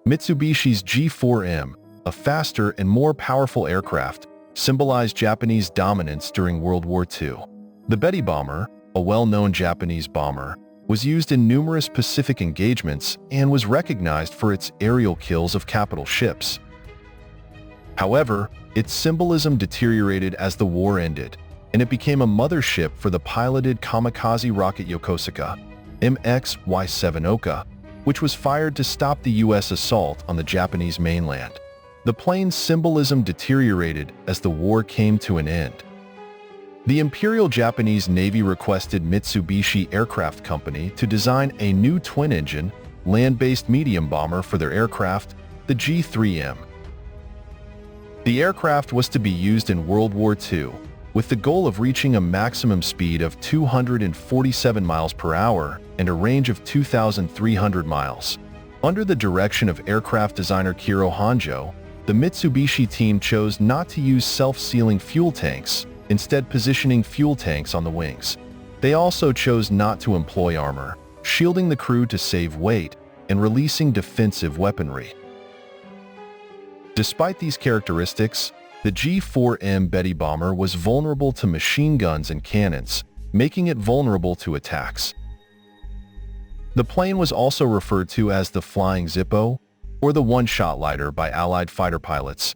Mitsubishi's G4M, a faster and more powerful aircraft, symbolized Japanese dominance during World War II. The Betty bomber, a well-known Japanese bomber, was used in numerous Pacific engagements and was recognized for its aerial kills of capital ships. However, its symbolism deteriorated as the war ended, and it became a mothership for the piloted kamikaze rocket Yokosuka MXY7 OKA, which was fired to stop the U.S. assault on the Japanese mainland. The plane's symbolism deteriorated as the war came to an end. The Imperial Japanese Navy requested Mitsubishi Aircraft Company to design a new twin-engine, land-based medium bomber for their aircraft, the G4M. The aircraft was to be used in World War II, with the goal of reaching a maximum speed of 247 miles per hour and a range of 2,300 miles. Under the direction of aircraft designer Kiro Honjo, the Mitsubishi team chose not to use self-sealing fuel tanks, instead positioning fuel tanks on the wings. They also chose not to employ armor, shielding the crew to save weight and releasing defensive weaponry. Despite these characteristics, the G4M Betty bomber was vulnerable to machine guns and cannons, making it vulnerable to attacks. The plane was also referred to as the Flying Zippo, or the one-shot lighter by Allied fighter pilots,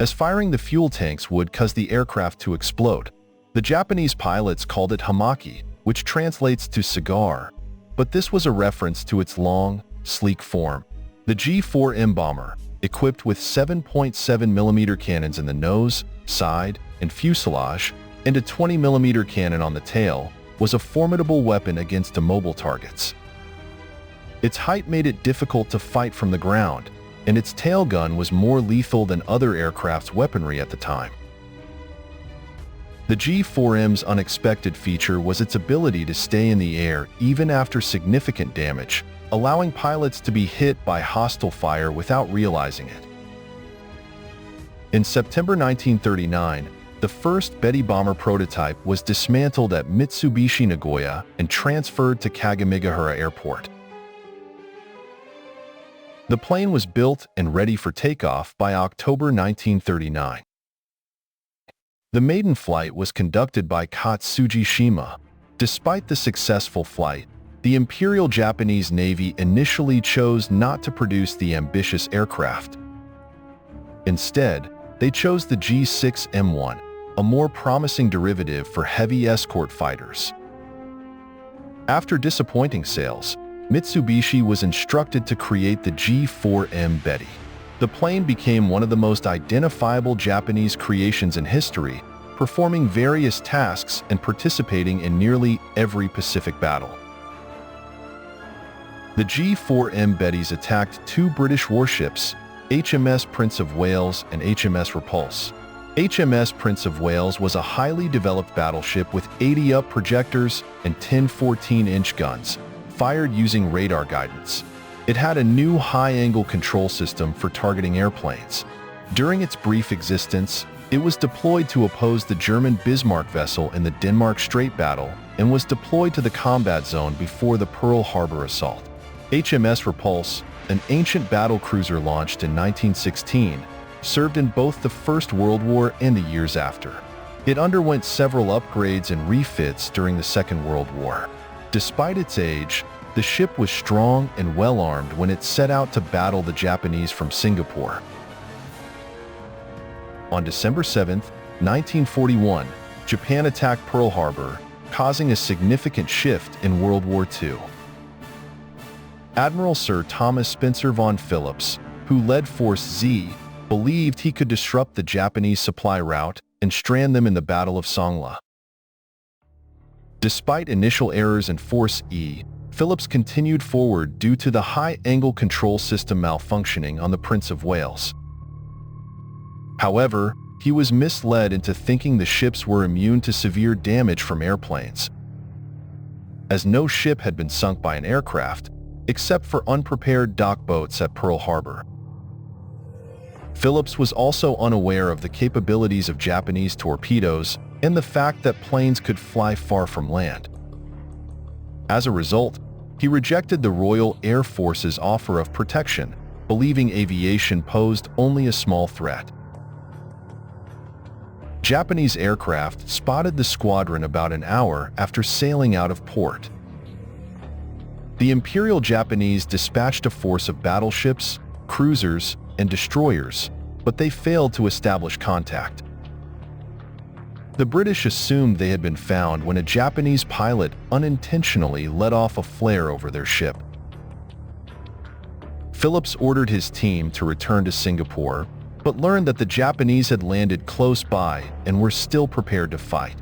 as firing the fuel tanks would cause the aircraft to explode. The Japanese pilots called it hamaki, which translates to cigar, but this was a reference to its long, sleek form. The G4M bomber, equipped with 7.7mm cannons in the nose, side, and fuselage, and a 20mm cannon on the tail, was a formidable weapon against immobile targets. Its height made it difficult to fight from the ground, and its tail gun was more lethal than other aircraft's weaponry at the time. The G4M's unexpected feature was its ability to stay in the air even after significant damage, allowing pilots to be hit by hostile fire without realizing it. In September 1939, the first Betty bomber prototype was dismantled at Mitsubishi Nagoya and transferred to Kagamigahara Airport. The plane was built and ready for takeoff by October 1939. The maiden flight was conducted by Katsuji Shima. Despite the successful flight, the Imperial Japanese Navy initially chose not to produce the ambitious aircraft. Instead, they chose the G6M1, a more promising derivative for heavy escort fighters. After disappointing sales, Mitsubishi was instructed to create the G4M Betty. The plane became one of the most identifiable Japanese creations in history, performing various tasks and participating in nearly every Pacific battle. The G4M Bettys attacked two British warships, HMS Prince of Wales and HMS Repulse. HMS Prince of Wales was a highly developed battleship with 80-up projectors and 10 14-inch guns, fired using radar guidance. It had a new high-angle control system for targeting airplanes. During its brief existence, it was deployed to oppose the German Bismarck vessel in the Denmark Strait battle and was deployed to the combat zone before the Pearl Harbor assault. HMS Repulse, an ancient battle cruiser launched in 1916, served in both the First World War and the years after. It underwent several upgrades and refits during the Second World War. Despite its age, the ship was strong and well-armed when it set out to battle the Japanese from Singapore. On December 7, 1941, Japan attacked Pearl Harbor, causing a significant shift in World War II. Admiral Sir Thomas Spencer von Phillips, who led Force Z, believed he could disrupt the Japanese supply route and strand them in the Battle of Songla. Despite initial errors in Force E, Phillips continued forward due to the high-angle control system malfunctioning on the Prince of Wales. However, he was misled into thinking the ships were immune to severe damage from airplanes, as no ship had been sunk by an aircraft, except for unprepared dock boats at Pearl Harbor. Phillips was also unaware of the capabilities of Japanese torpedoes and the fact that planes could fly far from land. As a result, He rejected the Royal Air Force's offer of protection, believing aviation posed only a small threat. Japanese aircraft spotted the squadron about an hour after sailing out of port. The Imperial Japanese dispatched a force of battleships, cruisers, and destroyers, but they failed to establish contact. The British assumed they had been found when a Japanese pilot unintentionally let off a flare over their ship. Phillips ordered his team to return to Singapore, but learned that the Japanese had landed close by and were still prepared to fight.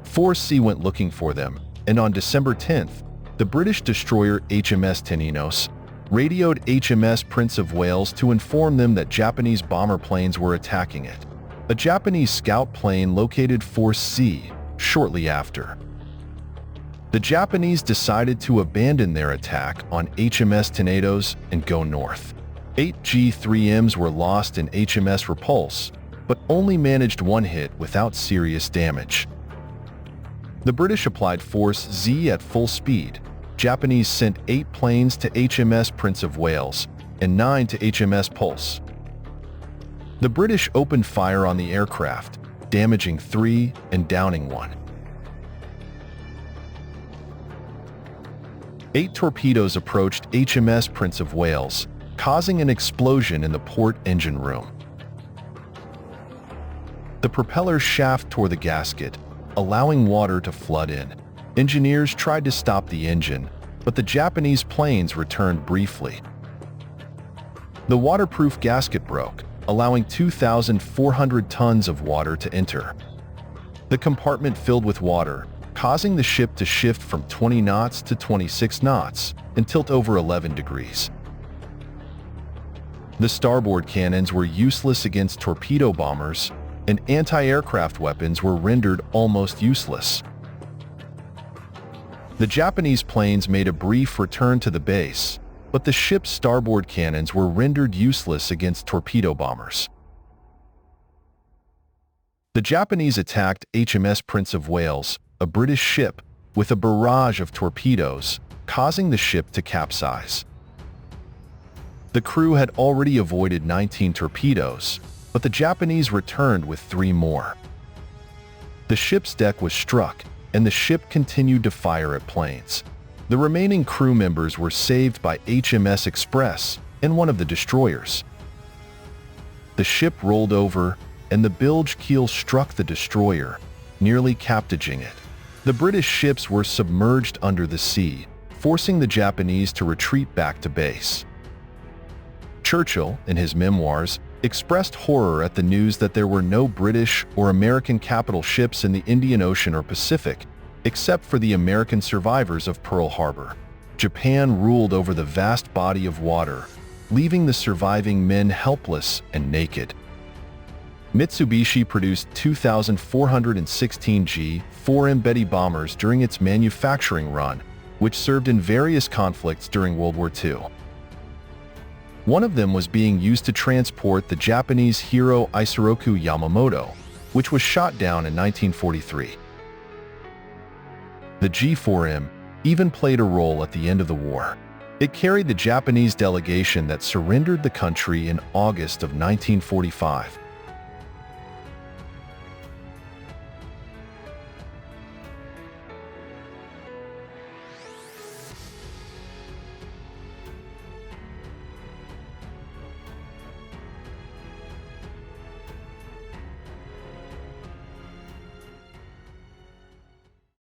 Force C went looking for them, and on December 10th, the British destroyer HMS Teninos radioed HMS Prince of Wales to inform them that Japanese bomber planes were attacking it. A Japanese scout plane located Force C shortly after. The Japanese decided to abandon their attack on HMS Tenedos and go north. 8 G4Ms were lost in HMS Repulse, but only managed one hit without serious damage. The British applied Force Z at full speed. Japanese sent 8 planes to HMS Prince of Wales and 9 to HMS Pulse. The British opened fire on the aircraft, damaging 3 and downing 1. 8 torpedoes approached HMS Prince of Wales, causing an explosion in the port engine room. The propeller shaft tore the gasket, allowing water to flood in. Engineers tried to stop the engine, but the Japanese planes returned briefly. The waterproof gasket broke, allowing 2,400 tons of water to enter. The compartment filled with water, causing the ship to shift from 20 knots to 26 knots and tilt over 11 degrees. The starboard cannons were useless against torpedo bombers, and anti-aircraft weapons were rendered almost useless. The Japanese planes made a brief return to the base, but the ship's starboard cannons were rendered useless against torpedo bombers. The Japanese attacked HMS Prince of Wales, a British ship, with a barrage of torpedoes, causing the ship to capsize. The crew had already avoided 19 torpedoes, but the Japanese returned with 3 more. The ship's deck was struck, and the ship continued to fire at planes. The remaining crew members were saved by HMS Express and one of the destroyers. The ship rolled over, and the bilge keel struck the destroyer, nearly captaging it. The British ships were submerged under the sea, forcing the Japanese to retreat back to base. Churchill, in his memoirs, expressed horror at the news that there were no British or American capital ships in the Indian Ocean or Pacific, except for the American survivors of Pearl Harbor. Japan ruled over the vast body of water, leaving the surviving men helpless and naked. Mitsubishi produced 2,416 G4M Betty bombers during its manufacturing run, which served in various conflicts during World War II. One of them was being used to transport the Japanese hero Isoroku Yamamoto, which was shot down in 1943. The G4M even played a role at the end of the war. It carried the Japanese delegation that surrendered the country in August of 1945.